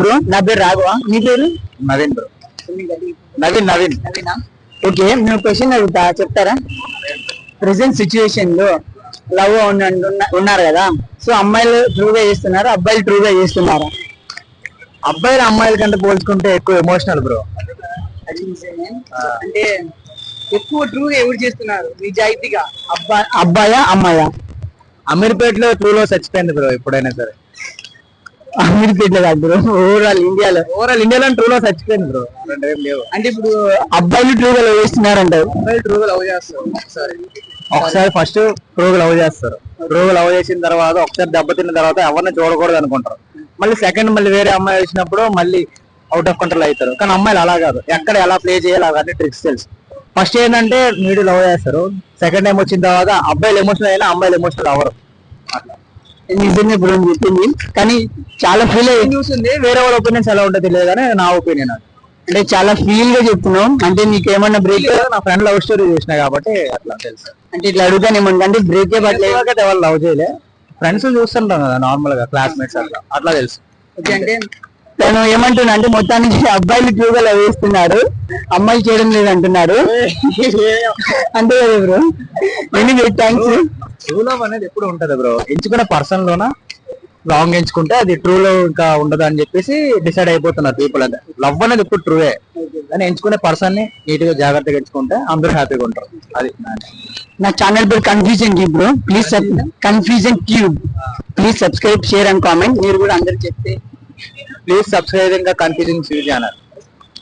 Bro నా పేరు రాఘవ, మీ పేరు? నవీన్ బ్రో. నవీన్. ఓకే, నేను క్వశ్చన్ అడుగుతా, చెప్తారా? ప్రెసెంట్ సిచ్యువేషన్ లో లవ్ ఉన్నారు కదా, సో అమ్మాయిలు ట్రూగా చేస్తున్నారు, అబ్బాయిలు ట్రూగా చేస్తున్నారా? అబ్బాయిలు అమ్మాయిల కంటే పోల్చుకుంటే ఎక్కువ ఎమోషనల్ బ్రో. అంటే ఎక్కువ ట్రూగా ఎవరు చేస్తున్నారు నిజాయితీగా, అబ్బాయా అమ్మాయా? అమీర్పేటలో ట్రూలో చచ్చిపోయింది బ్రో. ఎప్పుడైనా సరే అమీర్పేటలో కాదు బ్రో, ఓవరాల్ ఇండియాలో ట్రూలో చచ్చిపోయింది బ్రో. ఏం లేవు. అంటే ఇప్పుడు అబ్బాయిలు ట్రూగా లవ్ చేస్తున్నారంటారు? అబ్బాయిలు ట్రూగా లవ్ చేస్తారు. ఒకసారి ఫస్ట్ ట్రూగా లవ్ చేస్తారు. ట్రూగా లవ్ చేసిన తర్వాత ఒకసారి దెబ్బతిన్న తర్వాత ఎవరిని చూడకూడదు అనుకుంటారు. మళ్ళీ సెకండ్ మళ్ళీ వేరే అమ్మాయి వచ్చినప్పుడు మళ్ళీ అవుట్ ఆఫ్ కంట్రోల్ అవుతారు. కానీ అమ్మాయిలు అలా కాదు, ఎక్కడ ఎలా ప్లే చేయాలి అవన్నీ ట్రిక్స్ తెలుసు. ఫస్ట్ ఏంటంటే మీరు లవ్ చేస్తారు, సెకండ్ టైం వచ్చిన తర్వాత అబ్బాయిలు ఎమోషనల్ అయినా అమ్మాయిలు ఎమోషనల్ అవ్వరు. నిజంగా ఇప్పుడు చెప్పింది, కానీ చాలా ఫీల్ న్యూస్ ఉంది. వేరే వాళ్ళ ఒపీనియన్స్ ఎలా ఉంటుందో తెలియదు, కానీ నా ఒపీనియన్ అంటే చాలా ఫీల్ గా చెప్తున్నాం. అంటే నీకు ఏమన్నా బ్రేక్? నా ఫ్రెండ్ లవ్ స్టోరీ చూసినా కాబట్టి అట్లా తెలుసు. అంటే ఇట్లా అడుగుతాను ఏమన్నా, అంటే బ్రేక్ పట్టలేదు, ఎవరు లవ్ చేయలే, ఫ్రెండ్స్ చూస్తుంటాం కదా నార్మల్ గా, క్లాస్మేట్స్ అట్లా తెలుసు. ఓకే, అంటే తను ఏమంటున్నా అంటే మొత్తానికి అబ్బాయిలు ట్రూగా లవ్ చేస్తున్నాడు, అమ్మాయిలు చేయడం లేదు అంటున్నాడు. అంతే కదా bro? Any thanks. True love అనేది ఎప్పుడు ఉంటది బ్రో, ఎంచుకునే పర్సన్ లోన రాంగ్ ఎంచుకుంటే అది ట్రూ లవ్ ఇంకా ఉండదు అని చెప్పేసి డిసైడ్ అయిపోతున్నారు పీపుల్. అంతే, లవ్ అనేది ఎప్పుడు ట్రూవే, కానీ ఎంచుకునే పర్సన్ ని నీట్ గా జాగ్రత్తగా ఎంచుకుంటే అందరూ హ్యాపీగా ఉంటారు. అది నా ఛానల్ పేరు confusion tube bro, please confusion tube, please subscribe, share and comment. మీరు కూడా అందరు చెప్తే ప్లీజ్ సబ్స్క్రైబ్ ఇంకా confusing channel.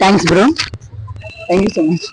Thanks bro, thank you so much.